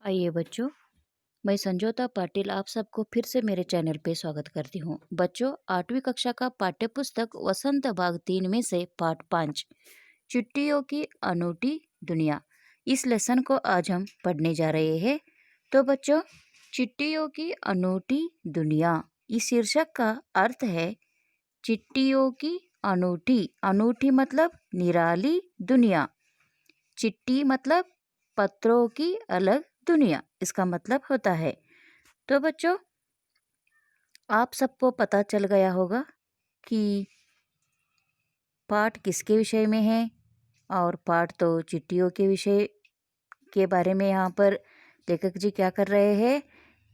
आइए बच्चों, मैं संजोता पाटिल आप सबको फिर से मेरे चैनल पे स्वागत करती हूँ। बच्चों, 8वीं कक्षा का पाठ्य पुस्तक वसंत भाग 3 में से पाठ 5 चिट्टियों की अनूठी दुनिया, इस लेसन को आज हम पढ़ने जा रहे हैं। तो बच्चों, चिट्टियों की अनूठी दुनिया, इस शीर्षक का अर्थ है चिट्टियों की अनूठी। अनूठी मतलब निराली दुनिया। चिट्टी मतलब पत्रों की अलग दुनिया, इसका मतलब होता है। तो बच्चों, आप सबको पता चल गया होगा कि पाठ किसके विषय में है। और पाठ तो चिट्टियों के विषय के बारे में यहाँ पर लेखक जी क्या कर रहे हैं,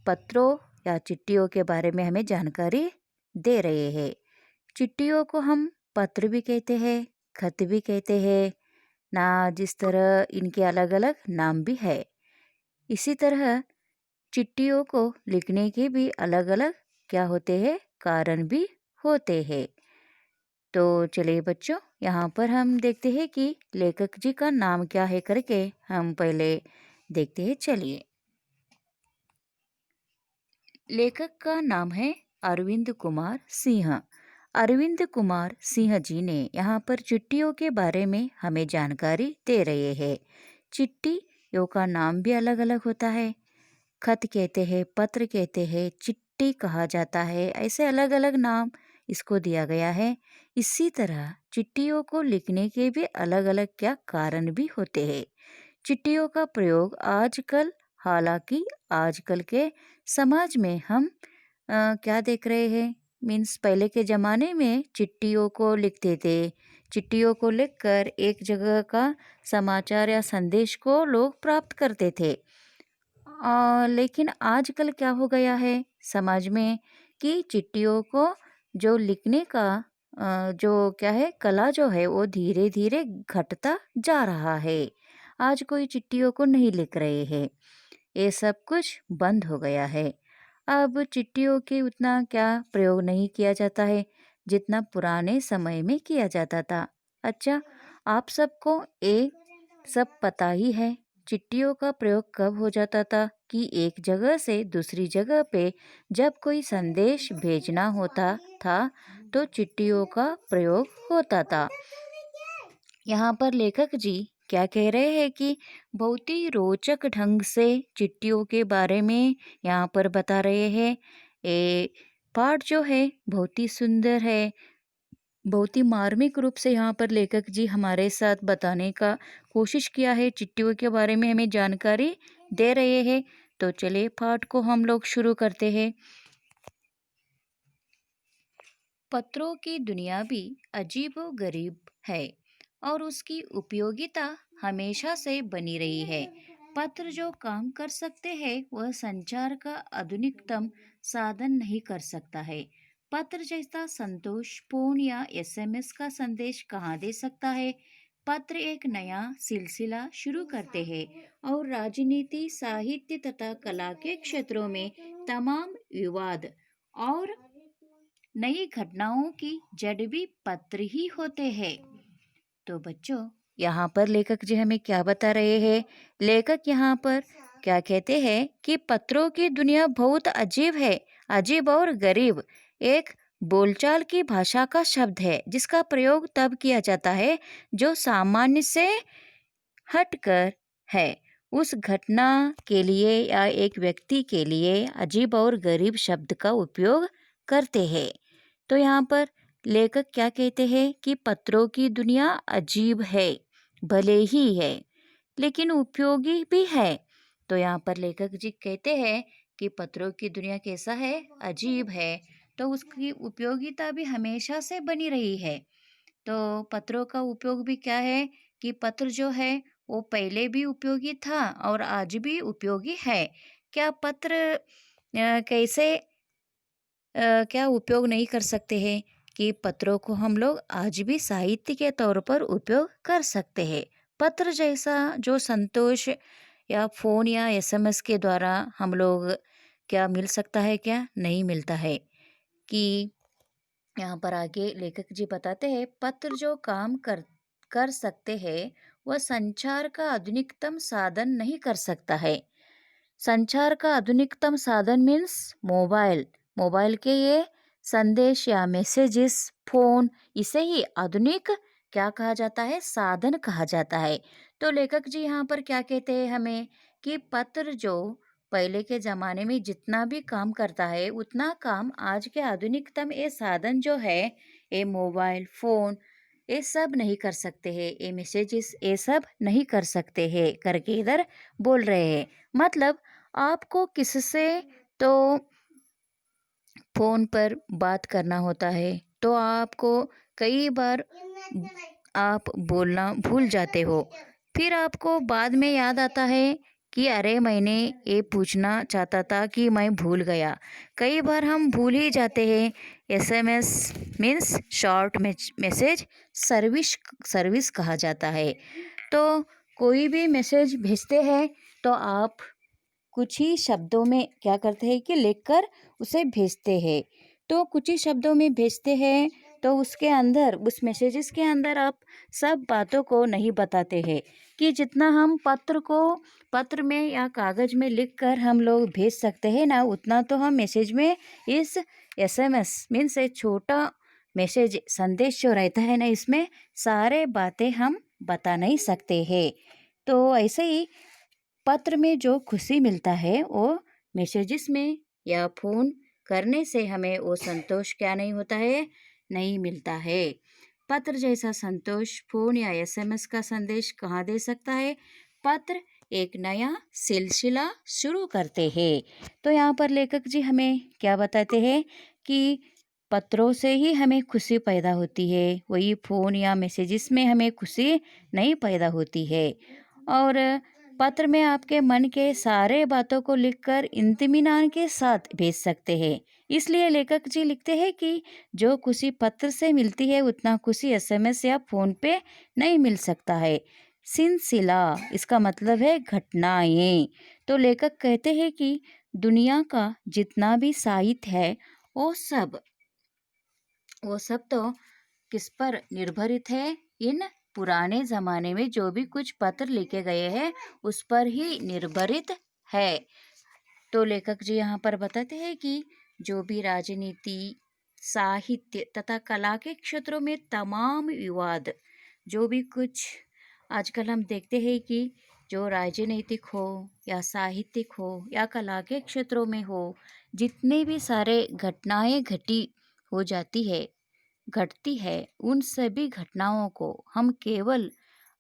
पत्रों या चिट्टियों के बारे में हमें जानकारी दे रहे हैं। चिट्टियों को हम पत्र भी कहते हैं, खत भी कहते हैं ना, जिस तरह इनके अलग अलग नाम भी है। इसी तरह चिट्ठियों को लिखने के भी अलग अलग क्या होते हैं, कारण भी होते हैं। तो चलिए बच्चों, यहाँ पर हम देखते हैं कि लेखक जी का नाम क्या है करके हम पहले देखते हैं। चलिए, लेखक का नाम है अरविंद कुमार सिंह। अरविंद कुमार सिंह जी ने यहाँ पर चिट्ठियों के बारे में हमें जानकारी दे रहे हैं। चिट्ठियों का नाम भी अलग अलग होता है। खत कहते हैं, पत्र कहते हैं, चिट्ठी कहा जाता है, ऐसे अलग अलग नाम इसको दिया गया है। इसी तरह चिट्ठियों को लिखने के भी अलग अलग क्या कारण भी होते हैं। चिट्ठियों का प्रयोग आजकल, हालांकि आजकल के समाज में हम क्या देख रहे हैं, मीन्स पहले के ज़माने में चिट्ठियों को लिखते थे। चिट्ठियों को लिखकर एक जगह का समाचार या संदेश को लोग प्राप्त करते थे। लेकिन आजकल क्या हो गया है समाज में कि चिट्ठियों को जो लिखने का जो क्या है कला जो है वो धीरे धीरे घटता जा रहा है। आज कोई चिट्ठियों को नहीं लिख रहे हैं, ये सब कुछ बंद हो गया है। अब चिट्ठियों के उतना क्या प्रयोग नहीं किया जाता है जितना पुराने समय में किया जाता था। अच्छा, आप सबको एक सब पता ही है चिट्ठियों का प्रयोग कब हो जाता था कि एक जगह से दूसरी जगह पे जब कोई संदेश भेजना होता था तो चिट्ठियों का प्रयोग होता था। यहाँ पर लेखक जी क्या कह रहे हैं कि बहुत ही रोचक ढंग से चिट्ठियों के बारे में यहाँ पर बता रहे हैं। ये पाठ जो है बहुत ही सुंदर है, बहुत ही मार्मिक रूप से यहाँ पर लेखक जी हमारे साथ बताने का कोशिश किया है। चिट्ठियों के बारे में हमें जानकारी दे रहे हैं। तो चलिए पाठ को हम लोग शुरू करते हैं। पत्रों की दुनिया भी अजीबो-गरीब है और उसकी उपयोगिता हमेशा से बनी रही है। पत्र जो काम कर सकते हैं वह संचार का आधुनिकतम साधन नहीं कर सकता है। पत्र जैसा संतोष फोन या एसएमएस का संदेश कहाँ दे सकता है। पत्र एक नया सिलसिला शुरू करते हैं और राजनीति, साहित्य तथा कला के क्षेत्रों में तमाम विवाद और नई घटनाओं की जड़ भी पत्र ही होते हैं। तो बच्चों, यहाँ पर लेखक जी हमें क्या बता रहे हैं, लेखक यहाँ पर क्या कहते हैं कि पत्रों की दुनिया बहुत अजीब है, अजीब और गरीब। एक बोलचाल की भाषा का शब्द है जिसका प्रयोग तब किया जाता है जो सामान्य से हटकर है। उस घटना के लिए या एक व्यक्ति के लिए अजीब और गरीब शब्द का उपयोग करते हैं। तो यहाँ पर लेखक क्या कहते हैं कि पत्रों की दुनिया अजीब है, भले ही है, लेकिन उपयोगी भी है। तो यहाँ पर लेखक जी कहते हैं कि पत्रों की दुनिया कैसा है, अजीब है, तो उसकी उपयोगिता भी हमेशा से बनी रही है। तो पत्रों का उपयोग भी क्या है कि पत्र जो है वो पहले भी उपयोगी था और आज भी उपयोगी है। क्या पत्र कैसे क्या उपयोग नहीं कर सकते हैं कि पत्रों को हम लोग आज भी साहित्य के तौर पर उपयोग कर सकते हैं। पत्र जैसा जो संतोष या फोन या एसएमएस के द्वारा हम लोग क्या मिल सकता है, क्या नहीं मिलता है। कि यहाँ पर आगे लेखक जी बताते हैं पत्र जो काम कर कर सकते हैं वह संचार का आधुनिकतम साधन नहीं कर सकता है। संचार का आधुनिकतम साधन मीन्स मोबाइल। मोबाइल के ये संदेश या मैसेजेस, फोन, इसे ही आधुनिक क्या कहा जाता है, साधन कहा जाता है। तो लेखक जी यहाँ पर क्या कहते हैं हमें कि पत्र जो पहले के जमाने में जितना भी काम करता है उतना काम आज के आधुनिकतम ये साधन जो है, ये मोबाइल फोन, ये सब नहीं कर सकते हैं, ये मैसेजेस ये सब नहीं कर सकते हैं करके इधर बोल रहे हैं। मतलब आपको किससे तो फोन पर बात करना होता है तो आपको कई बार आप बोलना भूल जाते हो, फिर आपको बाद में याद आता है कि अरे मैंने ये पूछना चाहता था कि मैं भूल गया। कई बार हम भूल ही जाते हैं। SMS means short message service service कहा जाता है। तो कोई भी मैसेज भेजते हैं तो आप कुछ ही शब्दों में क्या करते हैं कि लिखकर उसे भेजते हैं। तो कुछ ही शब्दों में भेजते हैं तो उसके अंदर, उस मैसेजेस के अंदर आप सब बातों को नहीं बताते हैं कि जितना हम पत्र में या कागज में लिखकर हम लोग भेज सकते हैं ना, उतना तो हम मैसेज में इस एसएमएस मीन्स एक छोटा मैसेज संदेश जो रहता है ना, इसमें सारे बातें हम बता नहीं सकते हैं। तो ऐसे ही पत्र में जो खुशी मिलता है वो मैसेजेस में या फोन करने से हमें वो संतोष क्या नहीं होता है, नहीं मिलता है। पत्र जैसा संतोष फोन या एसएमएस का संदेश कहाँ दे सकता है। पत्र एक नया सिलसिला शुरू करते हैं। तो यहाँ पर लेखक जी हमें क्या बताते हैं कि पत्रों से ही हमें खुशी पैदा होती है, वही फोन या मैसेजेस में हमें खुशी नहीं पैदा होती है। और पत्र में आपके मन के सारे बातों को लिखकर इत्मीनान के साथ भेज सकते हैं। इसलिए लेखक जी लिखते हैं कि जो खुशी पत्र से मिलती है उतना खुशी एसएमएस या फोन पे नहीं मिल सकता है। सिलसिला इसका मतलब है घटनाएं। तो लेखक कहते हैं कि दुनिया का जितना भी साहित्य है वो सब तो किस पर निर्भरित है, इन पुराने जमाने में जो भी कुछ पत्र लिखे गए हैं उस पर ही निर्भरित है। तो लेखक जी यहाँ पर बताते हैं कि जो भी राजनीति, साहित्य तथा कला के क्षेत्रों में तमाम विवाद, जो भी कुछ आजकल हम देखते हैं कि जो राजनीतिक हो या साहित्यिक हो या कला के क्षेत्रों में हो, जितने भी सारे घटनाएं घटती है, उन सभी घटनाओं को हम केवल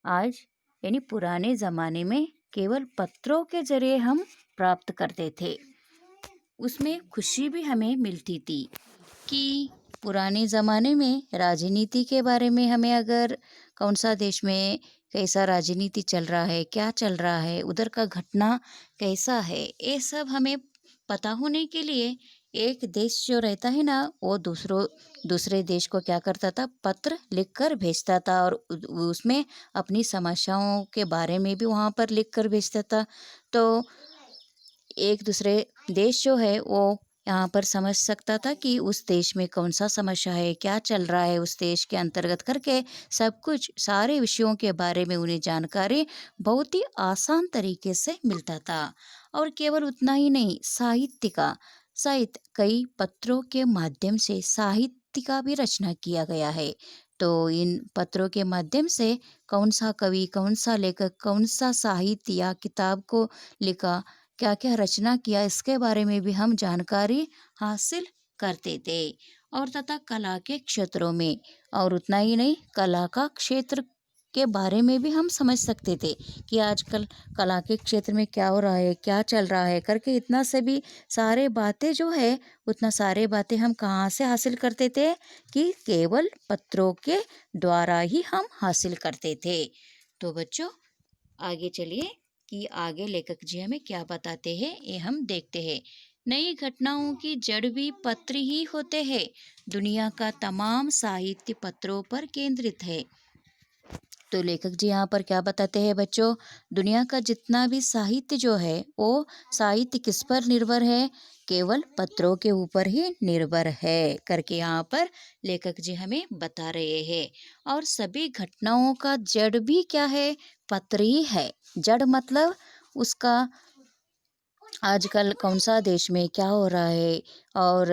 आज यानी पुराने ज़माने में केवल पत्रों के जरिए हम प्राप्त करते थे। उसमें खुशी भी हमें मिलती थी कि पुराने ज़माने में राजनीति के बारे में हमें अगर कौन सा देश में कैसा राजनीति चल रहा है, क्या चल रहा है, उधर का घटना कैसा है, ये सब हमें पता होने के लिए एक देश जो रहता है ना, वो दूसरे देश को क्या करता था, पत्र लिखकर भेजता था और उसमें अपनी समस्याओं के बारे में भी वहाँ पर लिखकर भेजता था। तो एक दूसरे देश जो है वो यहाँ पर समझ सकता था कि उस देश में कौन सा समस्या है, क्या चल रहा है उस देश के अंतर्गत करके सब कुछ सारे विषयों के बारे में उन्हें जानकारी बहुत ही आसान तरीके से मिलता था। और केवल उतना ही नहीं, साहित्य कई पत्रों के माध्यम से साहित्य का भी रचना किया गया है। तो इन पत्रों के माध्यम से कौन सा कवि, कौन सा लेखक, कौन सा साहित्य या किताब को लिखा, क्या क्या रचना किया, इसके बारे में भी हम जानकारी हासिल करते थे। और तथा कला के क्षेत्रों में, और उतना ही नहीं, कला का क्षेत्र के बारे में भी हम समझ सकते थे कि आजकल कला के क्षेत्र में क्या हो रहा है, क्या चल रहा है करके, इतना से भी सारे बातें जो है, उतना सारे बातें हम कहाँ से हासिल करते थे कि केवल पत्रों के द्वारा ही हम हासिल करते थे। तो बच्चों आगे चलिए कि आगे लेखक जी हमें क्या बताते हैं, ये हम देखते हैं। नई घटनाओं की जड़ भी पत्र ही होते हैं। दुनिया का तमाम साहित्य पत्रों पर केंद्रित है। तो लेखक जी यहाँ पर क्या बताते हैं बच्चों, दुनिया का जितना भी साहित्य जो है वो साहित्य किस पर निर्भर है, केवल पत्रों के ऊपर ही निर्भर है करके यहाँ पर लेखक जी हमें बता रहे हैं। और सभी घटनाओं का जड़ भी क्या है, पत्र ही है। जड़ मतलब उसका आजकल कौन सा देश में क्या हो रहा है और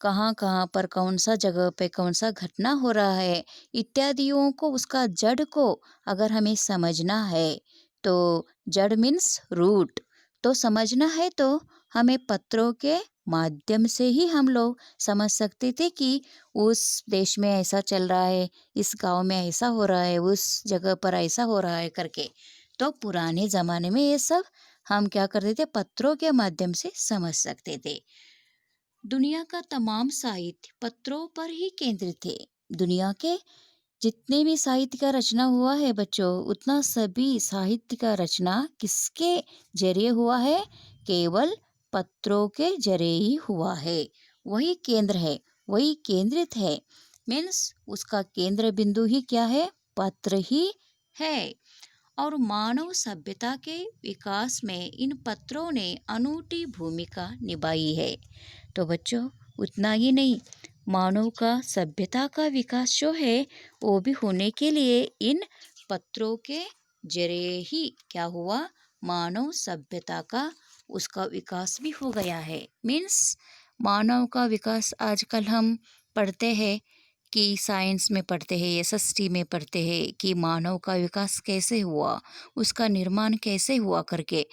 कहाँ-कहाँ पर कौन-सा जगह पे कौन-सा घटना हो रहा है, इत्यादियों को उसका जड़ को अगर हमें समझना है, तो जड़ मीन्स रूट, तो समझना है तो हमें पत्रों के माध्यम से ही हम लोग समझ सकते थे कि उस देश में ऐसा चल रहा है, इस गाँव में ऐसा हो रहा है, उस जगह पर ऐसा हो रहा है करके। तो पुराने ज़माने में ये सब हम क्या करते थे, पत्रों के माध्यम से समझ सकते थे। दुनिया का तमाम साहित्य पत्रों पर ही केंद्रित थे। दुनिया के जितने भी साहित्य का रचना हुआ है बच्चों, उतना सभी साहित्य का रचना किसके जरिए हुआ है? केवल पत्रों के जरिए ही हुआ है। वही केंद्र है, वही केंद्रित है। मीन्स उसका केंद्र बिंदु ही क्या है? पत्र ही है। और मानव सभ्यता के विकास में इन पत्रों ने अनूठी भूमिका निभाई है। तो बच्चों, उतना ही नहीं, मानव का सभ्यता का विकास जो है वो भी होने के लिए इन पत्रों के जरिए ही क्या हुआ, मानव सभ्यता का उसका विकास भी हो गया है। मीन्स मानव का विकास आजकल हम पढ़ते हैं कि साइंस में पढ़ते हैं, एसएसटी में पढ़ते हैं कि मानव का विकास कैसे हुआ, उसका निर्माण कैसे हुआ करके।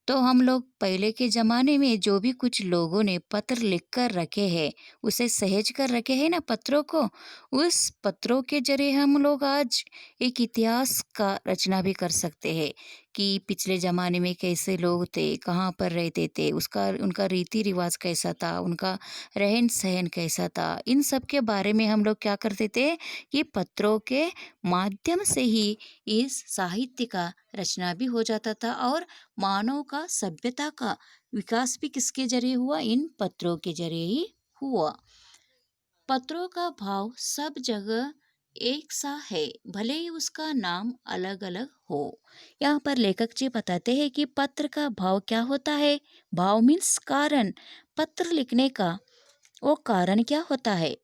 तो हम लोग पहले के ज़माने में जो भी कुछ लोगों ने पत्र लिख कर रखे हैं, उसे सहेज कर रखे हैं ना पत्रों को, उस पत्रों के ज़रिए हम लोग आज एक इतिहास का रचना भी कर सकते हैं कि पिछले ज़माने में कैसे लोग थे, कहाँ पर रहते थे, उसका उनका रीति-रिवाज कैसा था, उनका रहन-सहन कैसा था। इन सब के बारे में हम लोग क्या करते थे कि पत्रों के माध्यम से ही इस साहित्य का रचना भी हो जाता था और मानव का सभ्यता का विकास भी किसके जरिए हुआ, इन पत्रों के जरिए ही हुआ। पत्रों का भाव सब जगह एक सा है, भले ही उसका नाम अलग अलग हो। यहाँ पर लेखक जी बताते हैं कि पत्र का भाव क्या होता है। भाव मीन्स कारण। पत्र लिखने का वो कारण क्या होता है,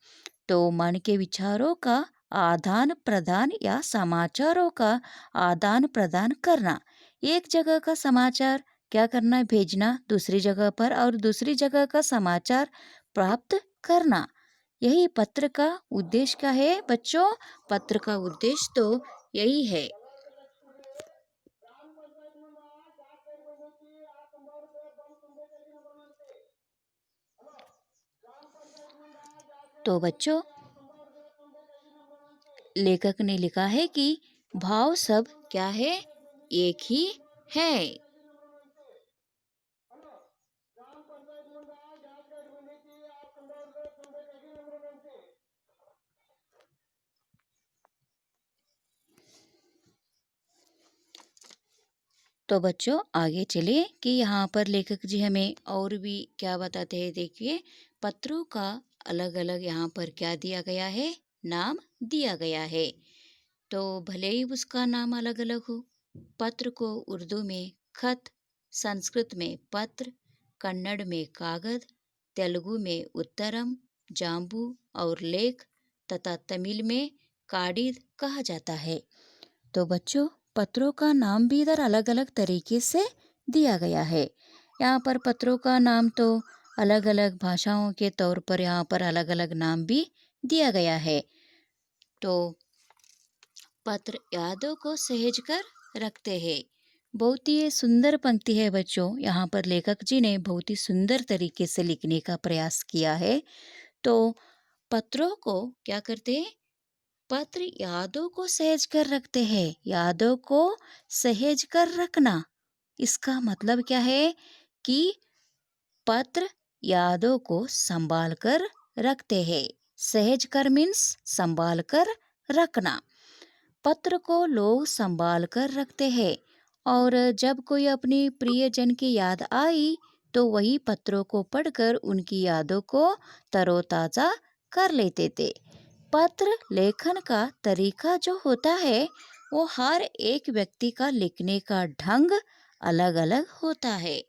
तो मन के विचारों का आदान प्रदान या समाचारों का आदान प्रदान करना। एक जगह का समाचार क्या करना, भेजना दूसरी जगह पर, और दूसरी जगह का समाचार प्राप्त करना। यही पत्र का उद्देश्य क्या है बच्चों? पत्र का उद्देश्य तो यही है। तो बच्चों, लेखक ने लिखा है कि भाव सब क्या है, एक ही है। तो बच्चों आगे चलिए कि यहाँ पर लेखक जी हमें और भी क्या बताते हैं। देखिए, पत्रों का अलग अलग यहाँ पर क्या दिया गया है, नाम दिया गया है। तो भले ही उसका नाम अलग अलग हो, पत्र को उर्दू में खत, संस्कृत में पत्र, कन्नड़ में कागज, तेलुगु में उत्तरम, जाम्बू और लेख तथा तमिल में काडिद कहा जाता है। तो बच्चों, पत्रों का नाम भी इधर अलग अलग तरीके से दिया गया है। यहाँ पर पत्रों का नाम तो अलग अलग भाषाओं के तौर पर यहाँ पर अलग अलग नाम भी दिया गया है। तो पत्र यादों को सहेज कर रखते हैं। बहुत ही ये सुंदर पंक्ति है बच्चों, यहाँ पर लेखक जी ने बहुत ही सुंदर तरीके से लिखने का प्रयास किया है। तो पत्रों को क्या करते हैं, पत्र यादों को सहेज कर रखते हैं। यादों को सहेज कर रखना, इसका मतलब क्या है कि पत्र यादों को संभाल कर रखते हैं। सहेज कर मीन्स संभाल कर रखना। पत्र को लोग संभाल कर रखते हैं और जब कोई अपनी प्रियजन की याद आई तो वही पत्रों को पढ़कर उनकी यादों को तरोताजा कर लेते थे। पत्र लेखन का तरीका जो होता है वो हर एक व्यक्ति का लिखने का ढंग अलग अलग होता है।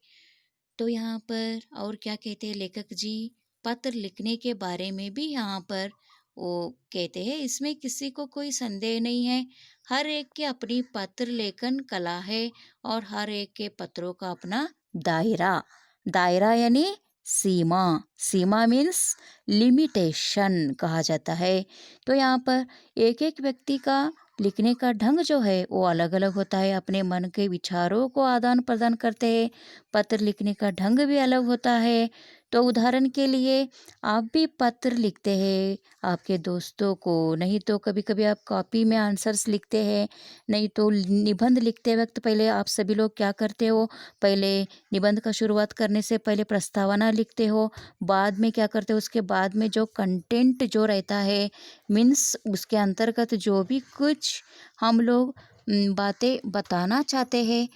तो यहाँ पर और क्या कहते हैं लेखक जी, पत्र लिखने के बारे में भी यहाँ पर वो कहते हैं, इसमें किसी को कोई संदेह नहीं है। हर एक की अपनी पत्र लेखन कला है और हर एक के पत्रों का अपना दायरा दायरा यानी सीमा। सीमा मीन्स लिमिटेशन कहा जाता है। तो यहाँ पर एक एक व्यक्ति का लिखने का ढंग जो है वो अलग अलग होता है, अपने मन के विचारों को आदान प्रदान करते हैं। पत्र लिखने का ढंग भी अलग होता है। तो उदाहरण के लिए आप भी पत्र लिखते हैं आपके दोस्तों को, नहीं तो कभी कभी आप कॉपी में आंसर्स लिखते हैं, नहीं तो निबंध लिखते वक्त पहले आप सभी लोग क्या करते हो, पहले निबंध का शुरुआत करने से पहले प्रस्तावना लिखते हो, बाद में क्या करते हो, उसके बाद में जो कंटेंट जो रहता है, मीन्स उसके अंतर्गत जो भी कुछ हम लोग बातें बताना चाहते हैं,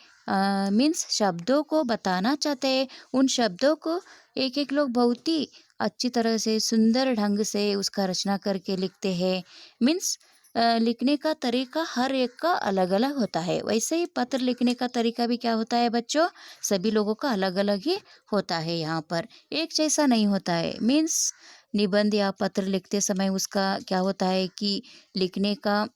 मीन्स शब्दों को बताना चाहते हैं, उन शब्दों को एक एक लोग बहुत ही अच्छी तरह से सुंदर ढंग से उसका रचना करके लिखते हैं। मीन्स लिखने का तरीका हर एक का अलग अलग होता है। वैसे ही पत्र लिखने का तरीका भी क्या होता है बच्चों, सभी लोगों का अलग अलग ही होता है। यहाँ पर एक जैसा नहीं होता है। मीन्स निबंध या पत्र लिखते समय उसका क्या होता है कि लिखने का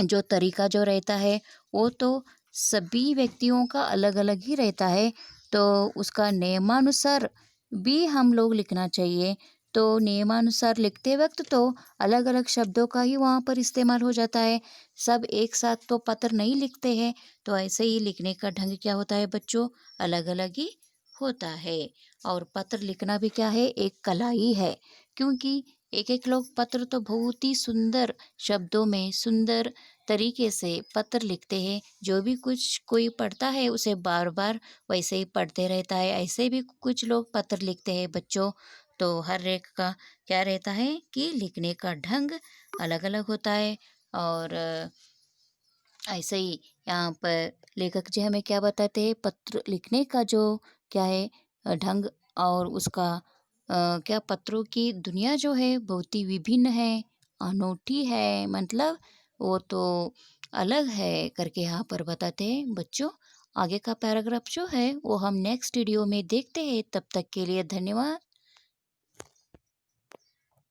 जो तरीका जो रहता है वो तो सभी व्यक्तियों का अलग अलग ही रहता है। तो उसका नियमानुसार भी हम लोग लिखना चाहिए। तो नियमानुसार लिखते वक्त तो अलग अलग शब्दों का ही वहाँ पर इस्तेमाल हो जाता है। सब एक साथ तो पत्र नहीं लिखते हैं। तो ऐसे ही लिखने का ढंग क्या होता है बच्चों, अलग अलग ही होता है। और पत्र लिखना भी क्या है, एक कला ही है। क्योंकि एक एक लोग पत्र तो बहुत ही सुंदर शब्दों में सुंदर तरीके से पत्र लिखते हैं। जो भी कुछ कोई पढ़ता है उसे बार बार वैसे ही पढ़ते रहता है। ऐसे भी कुछ लोग पत्र लिखते हैं बच्चों। तो हर एक का क्या रहता है कि लिखने का ढंग अलग अलग होता है। और ऐसे ही यहाँ पर लेखक जी हमें क्या बताते हैं, पत्र लिखने का जो क्या है ढंग, और उसका क्या पत्रों की दुनिया जो है बहुत ही विभिन्न है, अनूठी है, मतलब वो तो अलग है करके यहाँ पर बताते हैं बच्चों। आगे का पैराग्राफ जो है वो हम नेक्स्ट वीडियो में देखते हैं। तब तक के लिए धन्यवाद।